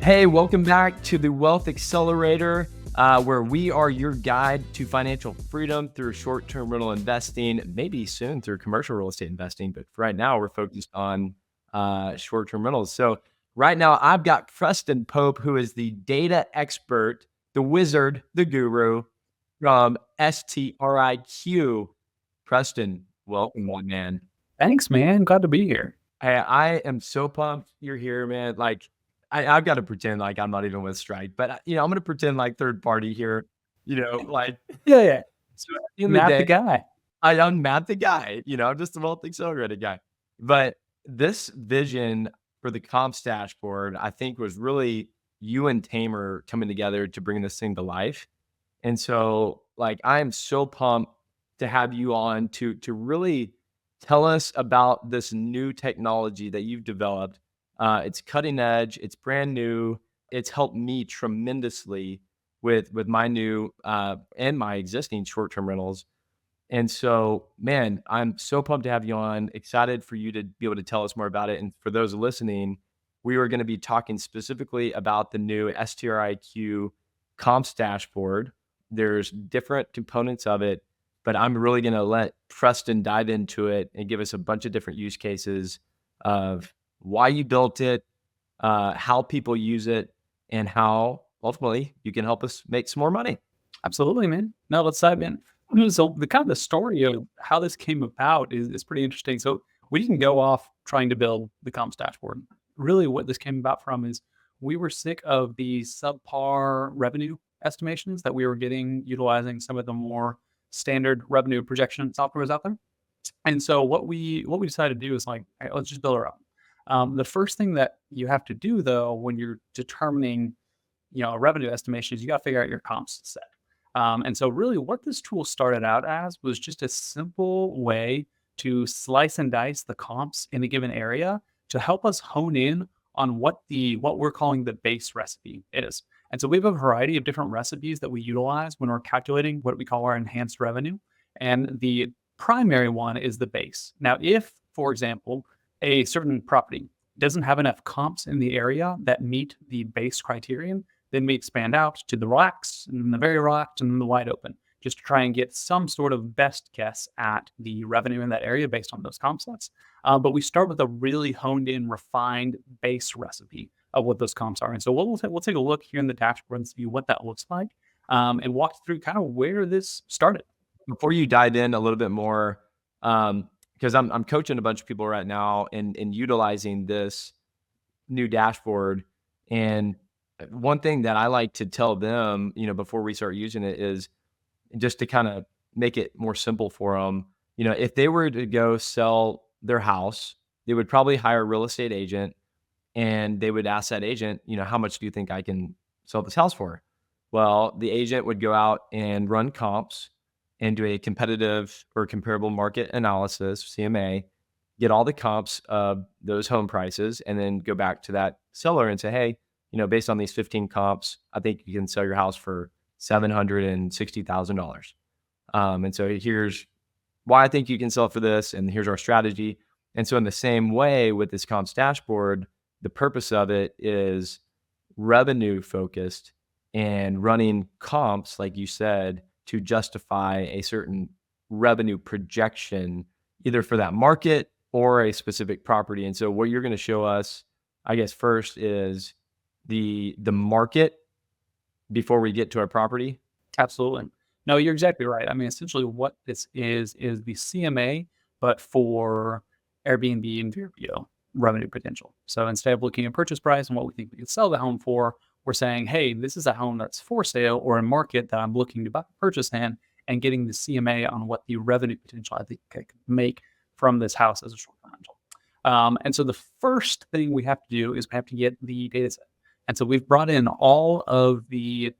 Hey, welcome back to the Wealth Accelerator, where we are your guide to financial freedom through short-term rental investing, maybe soon through commercial real estate investing. But for right now, we're focused on short-term rentals. So right now, I've got Preston Pope, who is the data expert, the wizard, the guru from strIQ. Preston, welcome, my man. Thanks, man. Glad to be here. I am so pumped you're here, man. Like, I've got to pretend like I'm not even with strike, but I'm going to pretend like third party here, like, Yeah. so at the end of the Matt the day, guy. I'm Matt the guy, I'm just a wealth accelerated guy. But this vision for the comps dashboard, I think was really you and Tamer coming together to bring this thing to life. And so like, I am so pumped to have you on to really tell us about this new technology that you've developed. It's cutting edge. It's brand new. It's helped me tremendously with my new and my existing short-term rentals. And so, man, I'm so pumped to have you on. Excited for you to be able to tell us more about it. And for those listening, we are going to be talking specifically about the new strIQ comps dashboard. There's different components of it, but I'm really going to let Preston dive into it and give us a bunch of different use cases of why you built it, how people use it, and how ultimately you can help us make some more money. Absolutely, man. No, let's dive in. So the story of how this came about is pretty interesting. So we didn't go off trying to build the comps dashboard. Really what this came about from is we were sick of the subpar revenue estimations that we were getting utilizing some of the more standard revenue projection softwares out there. And so what we decided to do is like, hey, let's just build our own. The first thing that you have to do though, when you're determining, a revenue estimation, is you got to figure out your comps set. And so really what this tool started out as was just a simple way to slice and dice the comps in a given area to help us hone in on what we're calling the base recipe is. And so we have a variety of different recipes that we utilize when we're calculating what we call our enhanced revenue. And the primary one is the base. Now, if, for example, a certain property doesn't have enough comps in the area that meet the base criterion, then we expand out to the relaxed and then the very relaxed and then the wide open, just to try and get some sort of best guess at the revenue in that area based on those comp sets. But we start with a really honed in, refined base recipe of what those comps are. And so we'll take a look here in the dashboard and see what that looks like, and walk through kind of where this started. Before you dive in a little bit more, because I'm coaching a bunch of people right now in utilizing this new dashboard. And one thing that I like to tell them, before we start using it is just to kind of make it more simple for them. If they were to go sell their house, they would probably hire a real estate agent and they would ask that agent, how much do you think I can sell this house for? Well, the agent would go out and run comps and do a competitive or comparable market analysis, CMA, get all the comps of those home prices, and then go back to that seller and say, hey, based on these 15 comps, I think you can sell your house for $760,000. And so here's why I think you can sell it for this, and here's our strategy. And so in the same way with this comps dashboard, the purpose of it is revenue focused and running comps, like you said, to justify a certain revenue projection, either for that market or a specific property. And so what you're going to show us, I guess, first is the market before we get to our property. Absolutely. No, you're exactly right. I mean, essentially what this is the CMA, but for Airbnb and VRBO revenue potential. So instead of looking at purchase price and what we think we could sell the home for, we're saying, hey, this is a home that's for sale or a market that I'm looking to purchase in, and getting the CMA on what the revenue potential I think I could make from this house as a short-term rental. And so the first thing we have to do is we have to get the data set. And so we've brought in all of the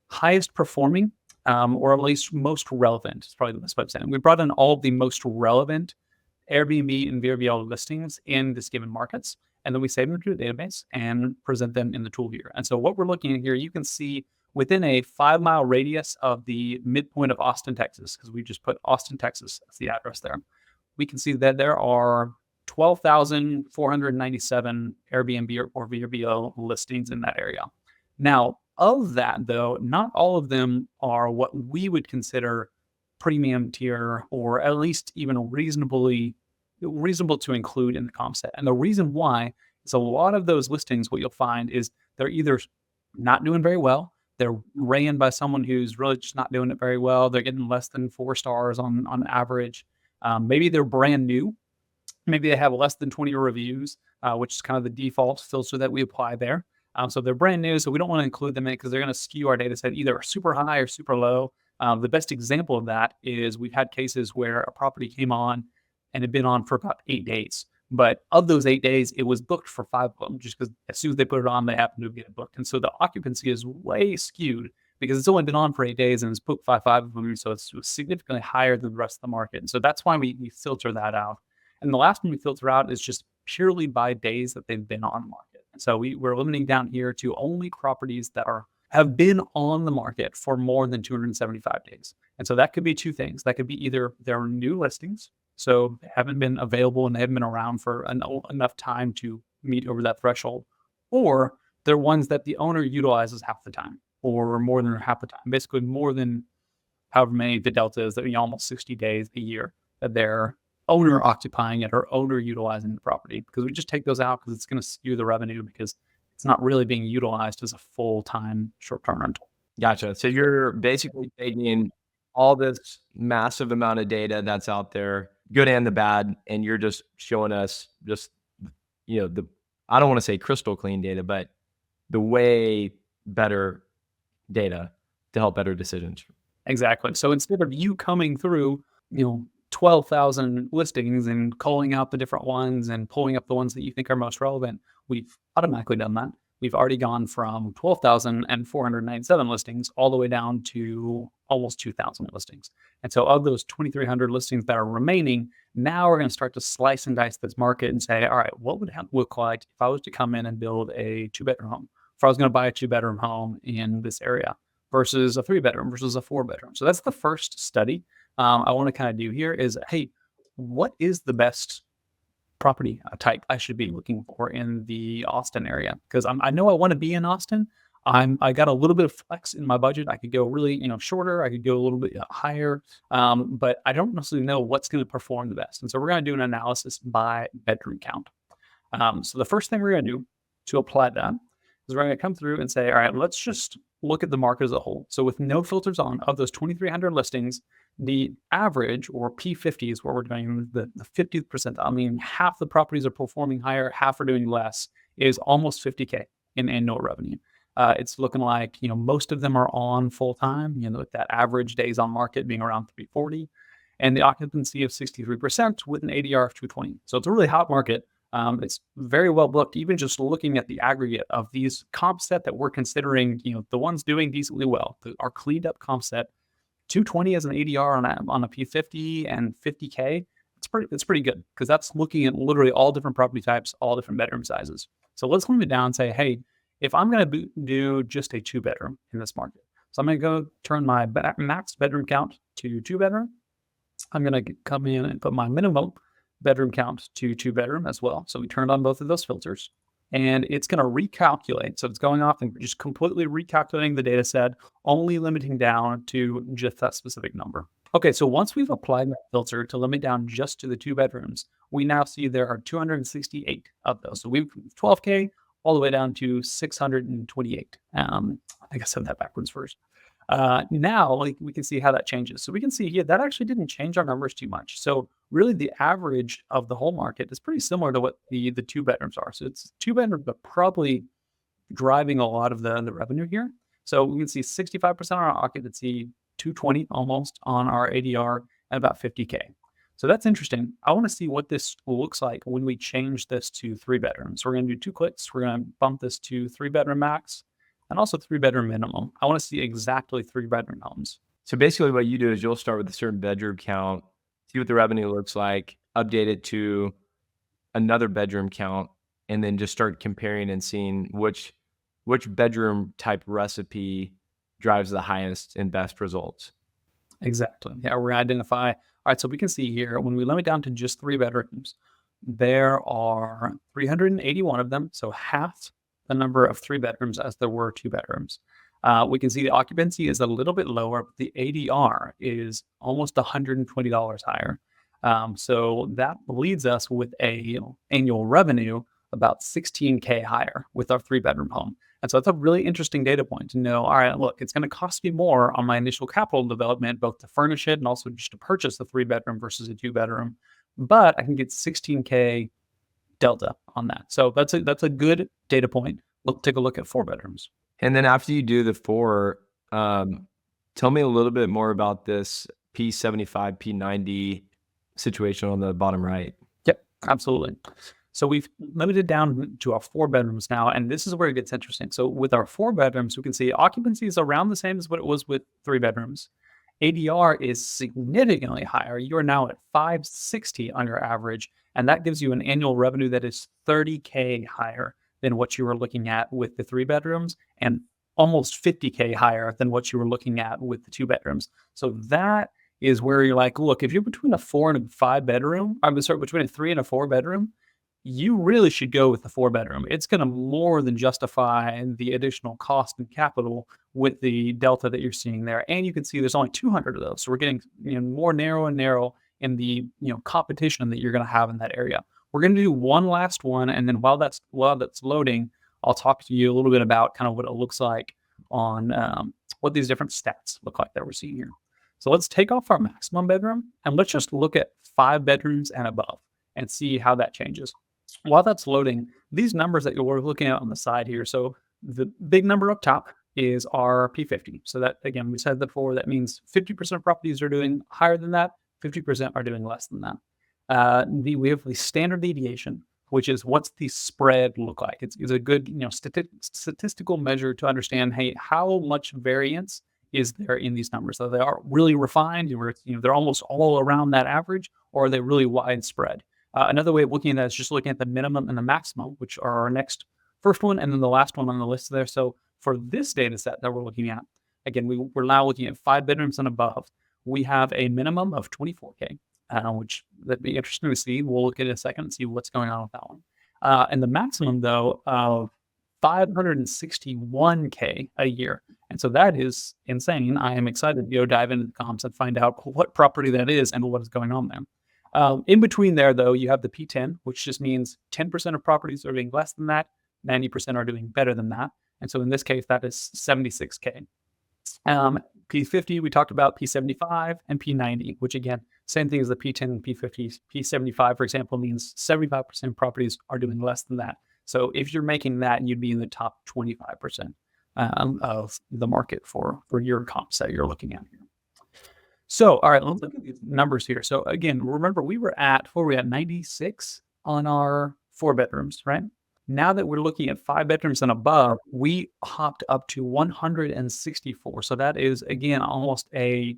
highest performing, or at least most relevant, it's probably the best way of saying it. We brought in all of the most relevant Airbnb and VRBO listings in this given markets, and then we save them to a database and present them in the tool here. And so what we're looking at here, you can see within a 5-mile radius of the midpoint of Austin, Texas, because we just put Austin, Texas as the address there, we can see that there are 12,497 Airbnb or VRBO listings in that area. Now, of that, though, not all of them are what we would consider premium tier, or at least even reasonable to include in the comp set. And the reason why is a lot of those listings, what you'll find is they're either not doing very well, they're ran by someone who's really just not doing it very well, they're getting less than 4 stars on average. Maybe they're brand new, maybe they have less than 20 reviews, which is kind of the default filter that we apply there. So they're brand new, so we don't want to include them in because they're going to skew our data set either super high or super low. The best example of that is we've had cases where a property came on and had been on for about 8 days. But of those 8 days, it was booked for 5 of them, just because as soon as they put it on, they happened to get it booked. And so the occupancy is way skewed because it's only been on for 8 days and it's booked 5 of them. So it's significantly higher than the rest of the market. And so that's why we filter that out. And the last one we filter out is just purely by days that they've been on market. And so we're limiting down here to only properties that have been on the market for more than 275 days. And so that could be two things. That could be either they're new listings, so they haven't been available and they haven't been around for enough time to meet over that threshold, or they're ones that the owner utilizes half the time or more than half the time, basically more than however many the delta is, that almost 60 days a year that they're owner occupying it or owner utilizing the property, because we just take those out because it's going to skew the revenue because it's not really being utilized as a full-time short-term rental. Gotcha. So you're basically taking all this massive amount of data that's out there, good and the bad, and you're just showing us just, I don't want to say crystal clean data, but the way better data to help better decisions. Exactly. So instead of you coming through, 12,000 listings and calling out the different ones and pulling up the ones that you think are most relevant, we've automatically done that. We've already gone from 12,497 listings all the way down to almost 2,000 listings. And so of those 2,300 listings that are remaining, now we're going to start to slice and dice this market and say, all right, what would it look like if I was to come in and build a 2-bedroom home? If I was going to buy a 2-bedroom home in this area versus a 3-bedroom versus a 4-bedroom. So that's the first study I want to kind of do here is, hey, what is the best property type I should be looking for in the Austin area? Because I know I want to be in Austin. I got a little bit of flex in my budget. I could go really, shorter. I could go a little bit higher, but I don't necessarily know what's going to perform the best. And so we're going to do an analysis by bedroom count. So the first thing we're going to do to apply that is we're going to come through and say, all right, let's just look at the market as a whole. So with no filters on, of those 2,300 listings, the average, or P50, is what we're doing, the 50th percentile. I mean, half the properties are performing higher, half are doing less, is almost 50K in annual revenue. It's looking like, most of them are on full time, with that average days on market being around 340, and the occupancy of 63% with an ADR of 220. So it's a really hot market. It's very well booked, even just looking at the aggregate of these comp set that we're considering, the ones doing decently well, our cleaned up comp set, 220 as an ADR on a P50 and 50K. It's pretty good, because that's looking at literally all different property types, all different bedroom sizes. So let's limit it down and say, hey, if I'm going to do just a 2-bedroom in this market, so I'm going to go turn my max bedroom count to 2-bedroom. I'm going to come in and put my minimum bedroom count to 2-bedroom as well. So we turned on both of those filters, and it's going to recalculate. So it's going off and just completely recalculating the data set, only limiting down to just that specific number. Okay, so once we've applied that filter to limit down just to the 2 bedrooms, we now see there are 268 of those. So we've 12K all the way down to 628. I think I said that backwards first. Now we can see how that changes. So we can see here that actually didn't change our numbers too much. So really the average of the whole market is pretty similar to what the 2 bedrooms are. So it's 2 bedrooms, but probably driving a lot of the revenue here. So we can see 65% on our occupancy, 220 almost on our ADR, and about 50K. So that's interesting. I want to see what this looks like when we change this to 3 bedrooms. So we're going to do 2 clicks. We're going to bump this to 3-bedroom max and also 3-bedroom minimum. I want to see exactly 3-bedroom homes. So basically what you do is you'll start with a certain bedroom count, see what the revenue looks like, update it to another bedroom count, and then just start comparing and seeing which bedroom type recipe drives the highest and best results. Exactly. Yeah, we're going to identify. All right, so we can see here when we limit down to just 3 bedrooms, there are 381 of them, so half the number of 3 bedrooms as there were 2 bedrooms. We can see the occupancy is a little bit lower, but the ADR is almost $120 higher. So that leads us with a annual revenue about 16K higher with our 3-bedroom home. And so that's a really interesting data point to know, all right, look, it's going to cost me more on my initial capital development, both to furnish it and also just to purchase the 3-bedroom versus a 2-bedroom. But I can get 16K delta on that. So that's a good data point. We'll take a look at 4 bedrooms. And then after you do the 4, tell me a little bit more about this P75, P90 situation on the bottom right. Yep, absolutely. So we've limited down to our 4 bedrooms now, and this is where it gets interesting. So with our 4 bedrooms, we can see occupancy is around the same as what it was with 3 bedrooms. ADR is significantly higher. You are now at $560 on your average, and that gives you an annual revenue that is $30K higher than what you were looking at with the 3 bedrooms, and almost $50K higher than what you were looking at with the 2 bedrooms. So that is where you're like, look, if you're between a 4 and a 5 bedroom, I'm sorry, between a 3 and a 4 bedroom, you really should go with the 4 bedroom. It's going to more than justify the additional cost and capital with the delta that you're seeing there. And you can see there's only 200 of those. So we're getting more narrow and narrow in the competition that you're going to have in that area. We're going to do one last one, and then while that's loading, I'll talk to you a little bit about kind of what it looks like on what these different stats look like that we're seeing here. So let's take off our maximum bedroom and let's just look at 5 bedrooms and above and see how that changes. While that's loading, these numbers that we're looking at on the side here. So the big number up top is our P50. So that, again, we said before, that means 50% of properties are doing higher than that, 50% are doing less than that. We have the standard deviation, which is what's the spread look like. It's a good statistical measure to understand, hey, how much variance is there in these numbers? So they are really refined, where they're almost all around that average, or are they really widespread? Another way of looking at that is just looking at the minimum and the maximum, which are our next first one and then the last one on the list there. So for this data set that we're looking at, again, we're now looking at 5 bedrooms and above. We have a minimum of 24K, which that'd be interesting to see. We'll look at it in a second and see what's going on with that one. And the maximum, though, of 561K a year. And so that is insane. I am excited to go dive into the comps and find out what property that is and what is going on there. In between there, though, you have the P10, which just means 10% of properties are doing less than that, 90% are doing better than that. And so in this case, that is 76K. P50, we talked about P75 and P90, which again, same thing as the P10 and P50. P75, for example, means 75% of properties are doing less than that. So if you're making that, you'd be in the top 25% of the market for your comps that you're looking at here. So, all right, let's look at these numbers here. So again, remember we were at 96 on our 4 bedrooms, right? Now that we're looking at 5 bedrooms and above, we hopped up to 164. So that is, again, almost a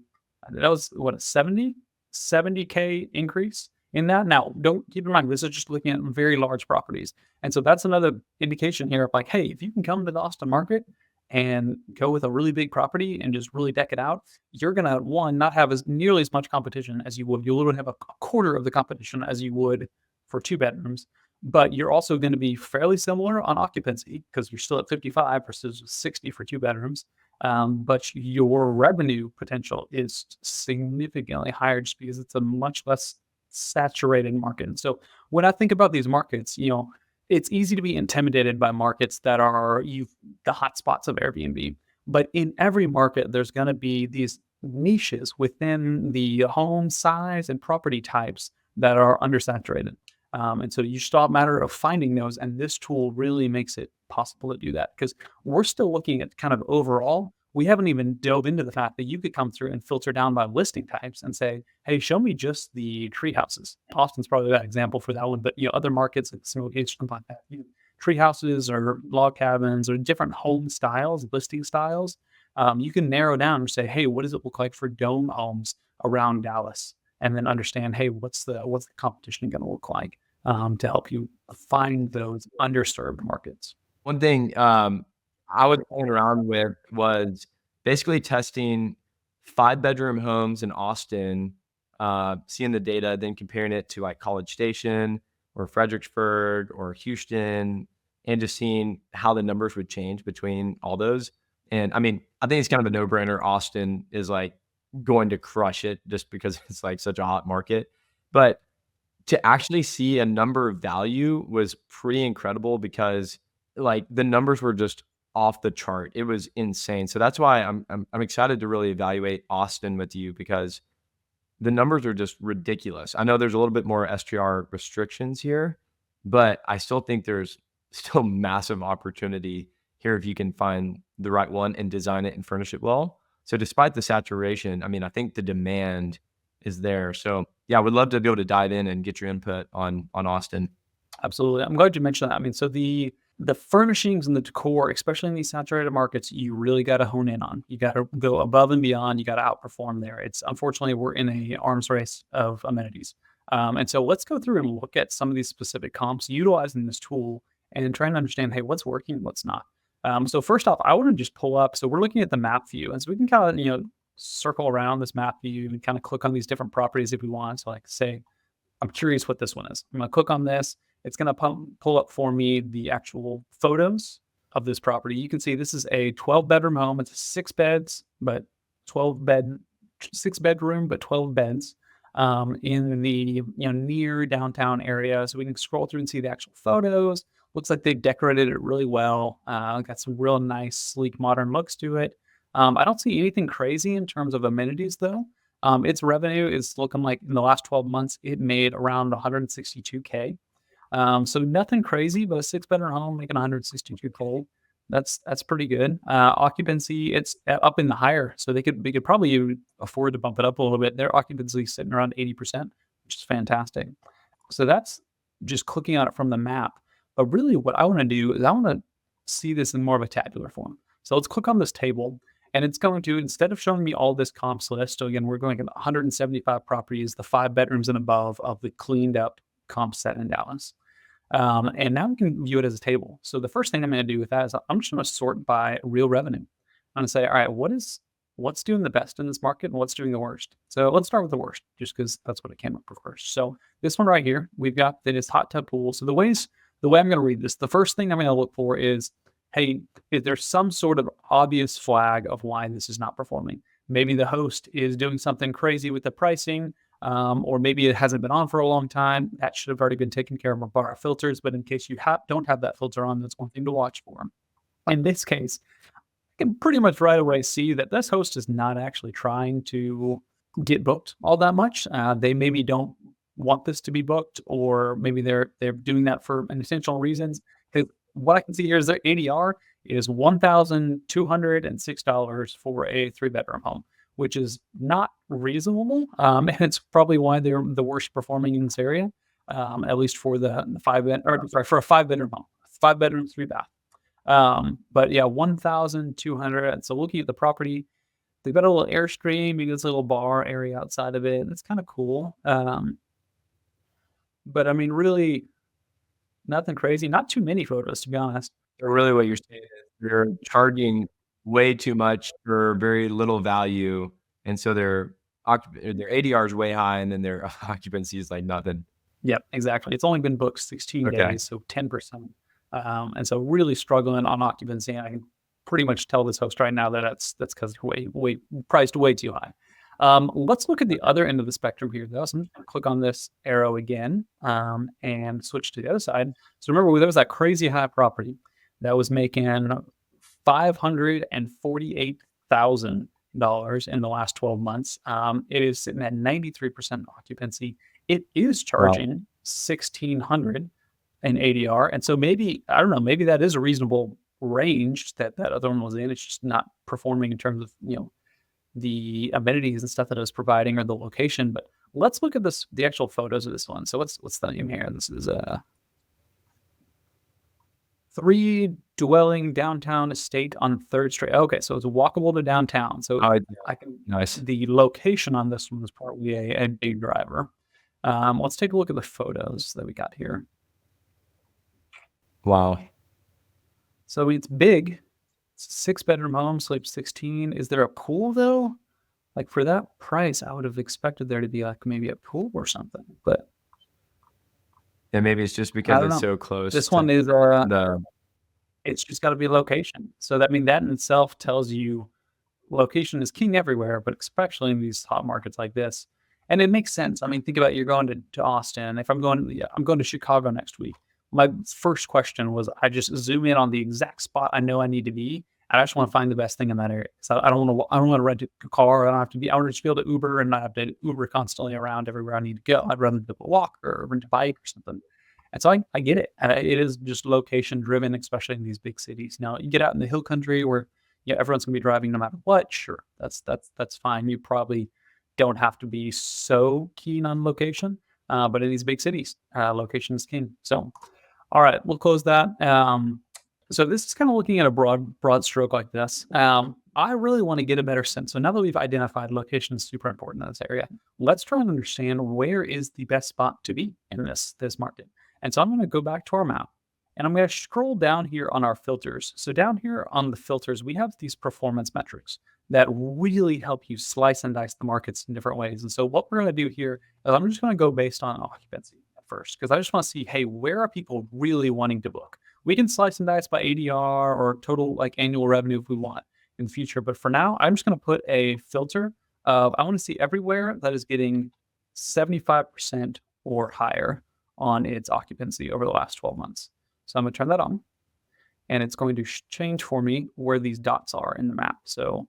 70K increase in that. Now, don't keep in mind, this is just looking at very large properties. And so that's another indication here of like, hey, if you can come to the Austin market and go with a really big property and just really deck it out, you're going to, one, not have nearly as much competition as you would. You would have a quarter of the competition as you would for 2 bedrooms. But you're also going to be fairly similar on occupancy because you're still at 55 versus 60 for 2 bedrooms. But your revenue potential is significantly higher just because it's a much less saturated market. And so when I think about these markets, it's easy to be intimidated by markets that are the hotspots of Airbnb. But in every market, there's going to be these niches within the home size and property types that are undersaturated. And so you still have a matter of finding those. And this tool really makes it possible to do that because we're still looking at kind of overall. We haven't even dove into the fact that you could come through and filter down by listing types and say, hey, show me just the tree houses. Austin's probably that example for that one, but other markets like some locations like that, tree houses or log cabins or different home styles, listing styles. You can narrow down and say, hey, what does it look like for dome homes around Dallas? And then understand, hey, what's the competition going to look like to help you find those underserved markets. One thing I was playing around with was basically testing 5-bedroom homes in Austin, seeing the data, then comparing it to like College Station or Fredericksburg or Houston, and just seeing how the numbers would change between all those. And I mean, I think it's kind of a no-brainer. Austin is like going to crush it just because it's like such a hot market. But to actually see a number of value was pretty incredible because like the numbers were just off the chart. It was insane. So that's why I'm excited to really evaluate Austin with you because the numbers are just ridiculous. I know there's a little bit more STR restrictions here, but I still think there's still massive opportunity here if you can find the right one and design it and furnish it well. So despite the saturation, I mean, I think the demand is there. So yeah, I would love to be able to dive in and get your input on Austin. Absolutely. I'm glad you mentioned that. I mean, so the furnishings and the decor, especially in these saturated markets, you really got to hone in on. You got to go above and beyond. You got to outperform there. It's unfortunately we're in a arms race of amenities. And so let's go through and look at some of these specific comps utilizing this tool and trying to understand, hey, what's working, what's not. So first off, I want to just pull up. So we're looking at the map view, and so we can kind of circle around this map view and kind of click on these different properties if we want. So like say, I'm curious what this one is. I'm gonna click on this. It's gonna pull up for me the actual photos of this property. You can see this is a 12-bedroom home. It's 6 beds, but 6 bedroom, but 12 beds in the near downtown area. So we can scroll through and see the actual photos. Looks like they've decorated it really well. Got some real nice, sleek, modern looks to it. I don't see anything crazy in terms of amenities though. Its revenue is looking like in the last 12 months, it made around 162K. So nothing crazy, but a 6-bedroom home making 162K. That's pretty good. Occupancy, it's up in the higher, so we could probably even afford to bump it up a little bit. Their occupancy is sitting around 80%, which is fantastic. So that's just clicking on it from the map. But really what I want to do is I want to see this in more of a tabular form. So let's click on this table. And it's going to, instead of showing me all this comps list, so again, we're going at 175 properties, the 5 bedrooms and above of the cleaned up comp set in Dallas. And now we can view it as a table. So the first thing I'm going to do with that is I'm just going to sort by real revenue. I'm going to say, all right, what's doing the best in this market and what's doing the worst? So let's start with the worst, just because that's what it came up with first. So this one right here, we've got that is hot tub pool. So the way I'm going to read this, the first thing I'm going to look for is, hey, is there some sort of obvious flag of why this is not performing? Maybe the host is doing something crazy with the pricing, or maybe it hasn't been on for a long time. That should have already been taken care of by our filters. But in case you don't have that filter on, that's one thing to watch for. In this case, I can pretty much right away see that this host is not actually trying to get booked all that much. They maybe don't want this to be booked, or maybe they're doing that for intentional reasons. Because what I can see here is their ADR is $1,206 for a 3-bedroom home, which is not reasonable. And it's probably why they're the worst performing in this area, at least for for a 5-bedroom home, 5-bedroom, 3-bath. But yeah, 1,200. And so looking at the property, they've got a little Airstream, you get this little bar area outside of it. It's kind of cool. But I mean, really, nothing crazy. Not too many photos, to be honest. So really what you're saying is you're charging way too much for very little value. And so their ADR is way high and then their occupancy is like nothing. Yep, exactly. It's only been booked 16 days, so 10%. And so really struggling on occupancy. And I can pretty much tell this host right now that that's because way priced way too high. Let's look at the other end of the spectrum here, though. So I'm just going to click on this arrow again and switch to the other side. So remember, there was that crazy high property that was making $548,000 in the last 12 months. It is sitting at 93% occupancy. It is charging $1,600 in ADR. And so maybe, I don't know, maybe that is a reasonable range that other one was in. It's just not performing in terms of, the amenities and stuff that it was providing or the location. But let's look at the actual photos of this one. So what's the name here? This is a 3-dwelling downtown estate on 3rd Street. Okay, so it's walkable to downtown. So I can nice. The location on this one was probably a big driver. Let's take a look at the photos that we got here. Wow. So it's big. It's a 6-bedroom home, sleeps 16. Is there a pool though? Like for that price, I would have expected there to be like maybe a pool or something. But And maybe it's just I because don't it's know. so close This to one is the it's just got to be location. So that that in itself tells you location is king everywhere, but especially in these hot markets like this. And it makes sense. I mean, think about it, you're going to Austin. If I'm going, yeah, I'm going to Chicago next week. My first question was I just zoom in on the exact spot I know I need to be. And I just want to find the best thing in that area. So I don't want to. I don't want to rent a car. I don't have to be. I want to just be able to Uber and not have to Uber constantly around everywhere I need to go. I'd rather be able to walk or rent a bike or something. And so I get it. It is just location driven, especially in these big cities. Now you get out in the hill country where everyone's gonna be driving no matter what. Sure, that's fine. You probably don't have to be so keen on location, but in these big cities, location is king. So, all right, we'll close that. So this is kind of looking at a broad stroke like this. I really want to get a better sense. So now that we've identified location is super important in this area, let's try and understand where is the best spot to be in this market. And so I'm going to go back to our map and I'm going to scroll down here on our filters. So down here on the filters, we have these performance metrics that really help you slice and dice the markets in different ways. And so what we're going to do here is I'm just going to go based on occupancy at first, because I just want to see, hey, where are people really wanting to book? We can slice and dice by ADR or total like annual revenue if we want in the future. But for now, I'm just going to put a filter of, I want to see everywhere that is getting 75% or higher on its occupancy over the last 12 months. So I'm going to turn that on and it's going to change for me where these dots are in the map. So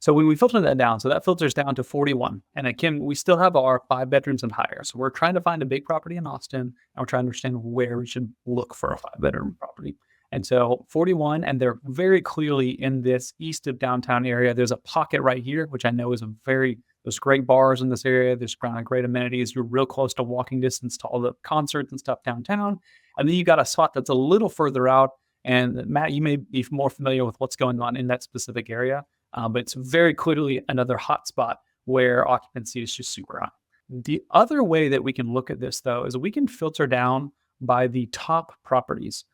when we filter that down, so that filters down to 41. And again, we still have our 5 bedrooms and higher. So we're trying to find a big property in Austin and we're trying to understand where we should look for a 5-bedroom property. And so 41, and they're very clearly in this east of downtown area. There's a pocket right here, which I know is there's great bars in this area. There's great amenities. You're real close to walking distance to all the concerts and stuff downtown. And then you got a spot that's a little further out. And Matt, you may be more familiar with what's going on in that specific area. But it's very clearly another hot spot where occupancy is just super high. The other way that we can look at this, though, is we can filter down by the top properties.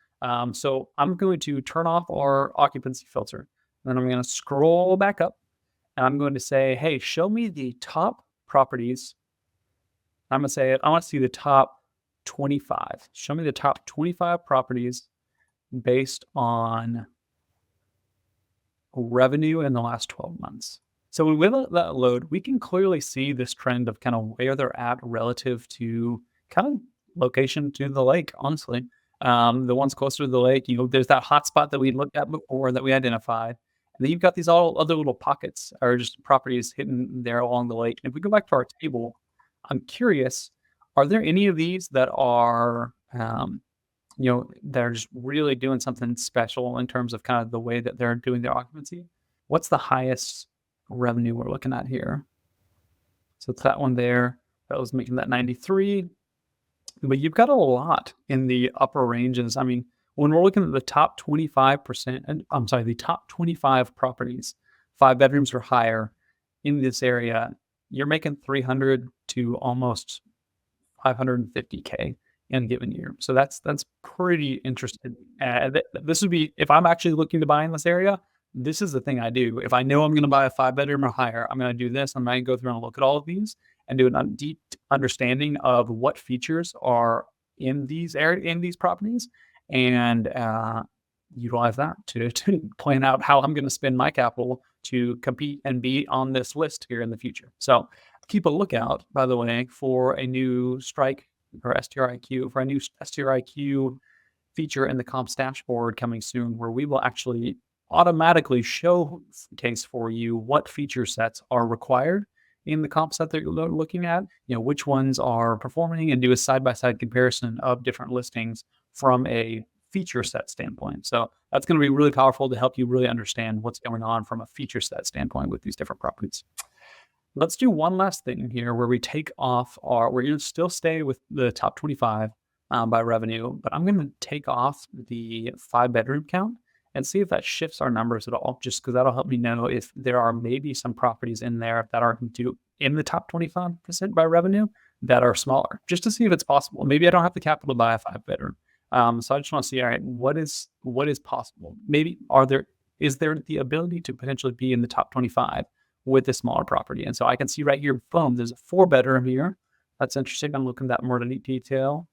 So I'm going to turn off our occupancy filter. Then I'm going to scroll back up. And I'm going to say, hey, show me the top properties. I'm going to say, I want to see the top 25. Show me the top 25 properties based on revenue in the last 12 months. So when we let that load, we can clearly see this trend of kind of where they're at relative to kind of location to the lake, honestly. The ones closer to the lake, there's that hot spot that we looked at before that we identified. And then you've got these all other little pockets or just properties hidden there along the lake. And if we go back to our table, I'm curious, are there any of these that are they're just really doing something special in terms of kind of the way that they're doing their occupancy? What's the highest revenue we're looking at here? So it's that one there. That was making that 93. But you've got a lot in the upper ranges. I mean, when we're looking at the top 25%, and I'm sorry, the top 25 properties, 5 bedrooms or higher in this area, you're making 300 to almost 550K in a given year. So that's pretty interesting. This would be, if I'm actually looking to buy in this area, this is the thing I do. If I know I'm going to buy a 5-bedroom or higher, I'm going to do this. I'm going to go through and look at all of these and do a deep understanding of what features are in these properties, and utilize that to plan out how I'm going to spend my capital to compete and be on this list here in the future. So keep a lookout, by the way, for a new strIQ or strIQ, for a new strIQ feature in the comps dashboard coming soon, where we will actually automatically showcase for you what feature sets are required in the comp set that you're looking at, which ones are performing, and do a side-by-side comparison of different listings from a feature set standpoint. So that's going to be really powerful to help you really understand what's going on from a feature set standpoint with these different properties. Let's do one last thing here where we take off we're going to still stay with the top 25 by revenue, but I'm going to take off the 5-bedroom count and see if that shifts our numbers at all, just because that'll help me know if there are maybe some properties in there that are in the top 25% by revenue that are smaller, just to see if it's possible. Maybe I don't have the capital to buy a 5-bedroom. So I just want to see, all right, what is possible? Maybe is there the ability to potentially be in the top 25 with a smaller property? And so I can see right here, boom, there's a 4-bedroom here. That's interesting. I'm looking at that more in detail.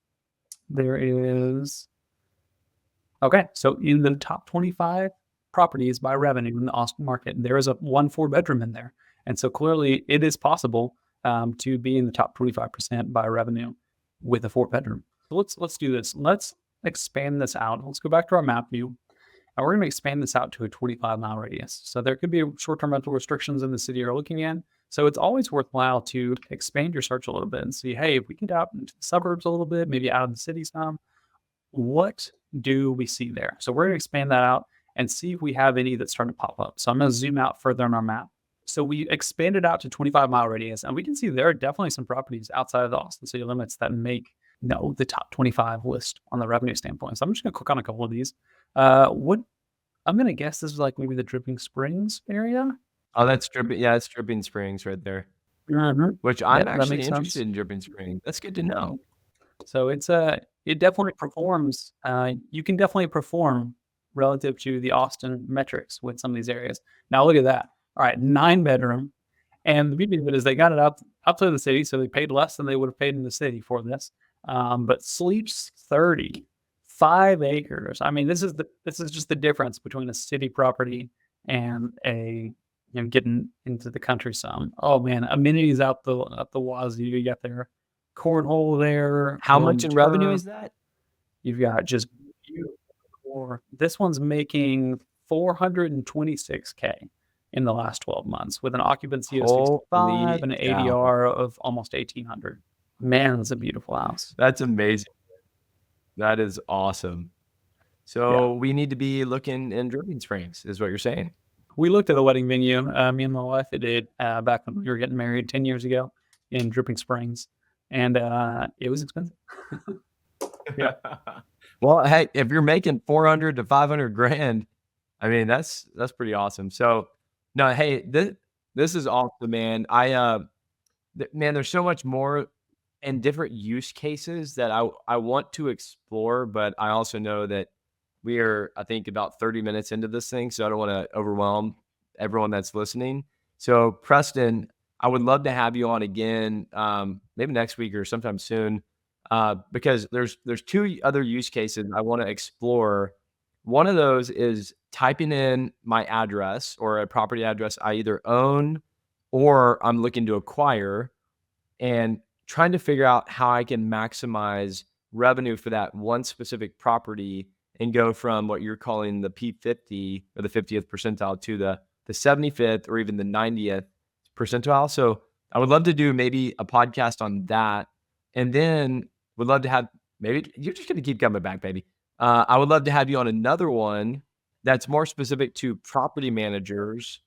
there is, okay, so in the top 25 properties by revenue in the Austin market, there is a 1 4-bedroom in there. And so clearly it is possible to be in the top 25% by revenue with a 4-bedroom. So let's do this. Let's expand this out. Let's go back to our map view. And we're going to expand this out to a 25-mile radius. So there could be short-term rental restrictions in the city you're looking in. So it's always worthwhile to expand your search a little bit and see, hey, if we get out into the suburbs a little bit, maybe out of the city some, what do we see there? So we're going to expand that out and see if we have any that start to pop up. So I'm going to zoom out further on our map. So we expanded out to 25-mile radius, and we can see there are definitely some properties outside of the Austin city limits that make the top 25 list on the revenue standpoint. So I'm just going to click on a couple of these. What I'm going to guess this is like maybe the Dripping Springs area. Oh, that's Dripping. Yeah, it's Dripping Springs right there. Which I'm actually interested in Dripping Springs. That's good to know. So it definitely performs. You can definitely perform relative to the Austin metrics with some of these areas. Now look at that. All right, 9-bedroom. And the beauty of it is they got it outside of the city, so they paid less than they would have paid in the city for this. But sleeps 30, 5 acres. I mean, this is just the difference between a city property and a getting into the country some. Oh man, amenities out the wazoo. You got there, cornhole there. How much in revenue is that? You've got just this one's making $426K in the last 12 months with an occupancy of 65 and an ADR of almost 1,800. Man, that's a beautiful house. That's amazing. That is awesome. So we need to be looking in Dripping Springs, is what you're saying. We looked at the wedding venue. Me and my wife did back when we were getting married 10 years ago in Dripping Springs, and it was expensive. Yeah. Well, hey, if you're making 400 to 500 grand, I mean that's pretty awesome. So, no, hey, this is awesome, man. Man, there's so much more and different use cases that I want to explore, but I also know that we are, I think, about 30 minutes into this thing, so I don't want to overwhelm everyone that's listening. So, Preston, I would love to have you on again, maybe next week or sometime soon, because there's 2 other use cases I want to explore. One of those is typing in my address or a property address I either own or I'm looking to acquire, and trying to figure out how I can maximize revenue for that one specific property and go from what you're calling the P50 or the 50th percentile to the 75th or even the 90th percentile. So I would love to do maybe a podcast on that. And then would love to have, maybe you're just going to keep coming back, baby. I would love to have you on another one that's more specific to property managers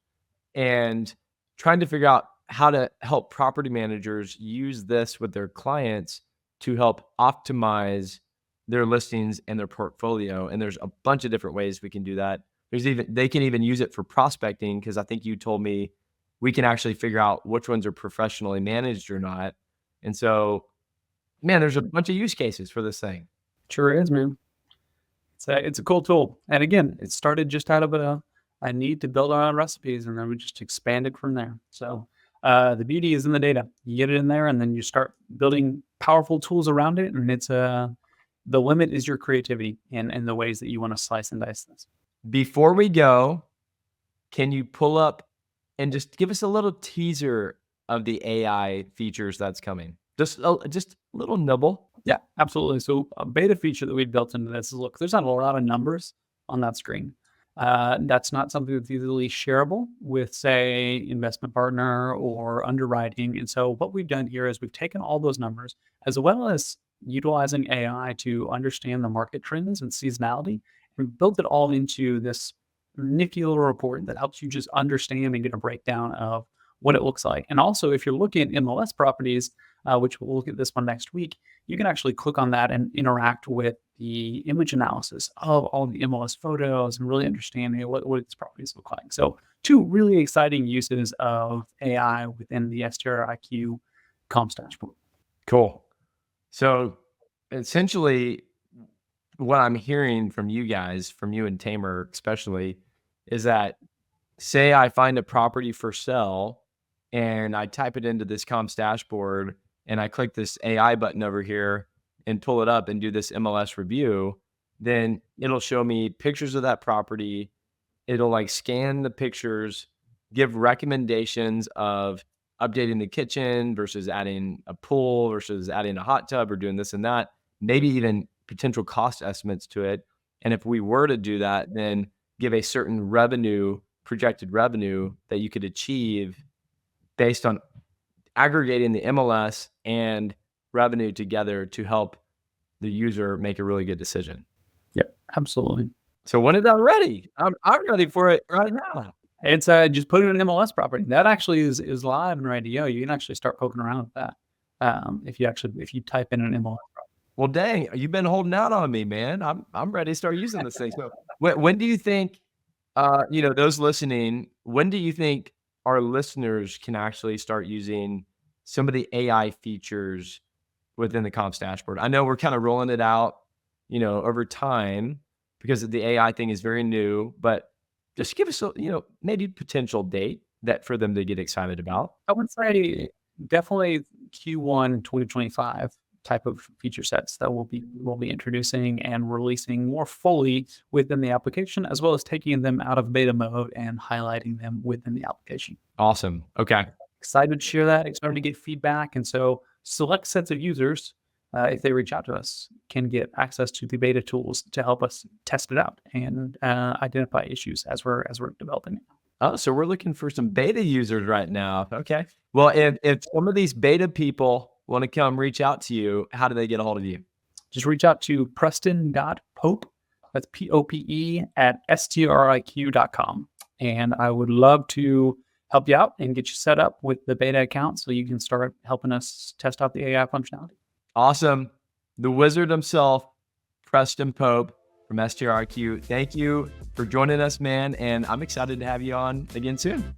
and trying to figure out how to help property managers use this with their clients to help optimize their listings and their portfolio. And there's a bunch of different ways we can do that. They can even use it for prospecting, because I think you told me we can actually figure out which ones are professionally managed or not. And so, man, there's a bunch of use cases for this thing. Sure is, man. It's a cool tool. And again, it started just out of a need to build our own recipes, and then we just expanded from there. So the beauty is in the data. You get it in there, and then you start building powerful tools around it. And it's the limit is your creativity and the ways that you want to slice and dice this. Before we go, can you pull up and just give us a little teaser of the AI features that's coming? Just a little nibble. Yeah, absolutely. So a beta feature that we built into this is, look, there's not a lot of numbers on that screen. That's not something that's easily shareable with, say, investment partner or underwriting. And so what we've done here is we've taken all those numbers, as well as utilizing AI to understand the market trends and seasonality, and built it all into this nifty little report that helps you just understand and get a breakdown of what it looks like. And also, if you're looking at MLS properties, which we'll look at this one next week, you can actually click on that and interact with the image analysis of all the MLS photos and really understand what its properties look like. So 2 really exciting uses of AI within the strIQ comps dashboard. Cool. So essentially, what I'm hearing from you guys, from you and Tamer especially, is that, say I find a property for sale and I type it into this comps dashboard and I click this AI button over here, and pull it up and do this MLS review, then it'll show me pictures of that property. It'll like scan the pictures, give recommendations of updating the kitchen versus adding a pool versus adding a hot tub or doing this and that, maybe even potential cost estimates to it. And if we were to do that, then give a certain projected revenue that you could achieve based on aggregating the MLS and revenue together to help the user make a really good decision. Yep, absolutely. So when is that ready? I'm ready for it right now. It's just put in an MLS property. That actually is live and ready to go. You can actually start poking around with that. If you type in an MLS property. Well, dang, you've been holding out on me, man. I'm ready to start using this thing. So when do you think, those listening, when do you think our listeners can actually start using some of the AI features within the comps dashboard? I know we're kind of rolling it out, over time because the AI thing is very new, but just give us maybe potential date that for them to get excited about. I would say definitely Q1 2025 type of feature sets that we'll be introducing and releasing more fully within the application, as well as taking them out of beta mode and highlighting them within the application. Awesome. Okay. Excited to share that, excited to get feedback. And so select sets of users, if they reach out to us, can get access to the beta tools to help us test it out and identify issues as we're developing it. Oh, so we're looking for some beta users right now. Okay. Well, if some of these beta people want to come reach out to you, how do they get a hold of you? Just reach out to preston.pope, that's POPE, at strIQ.com. And I would love to help you out and get you set up with the beta account so you can start helping us test out the AI functionality. Awesome. The wizard himself, Preston Pope from strIQ. Thank you for joining us, man. And I'm excited to have you on again soon.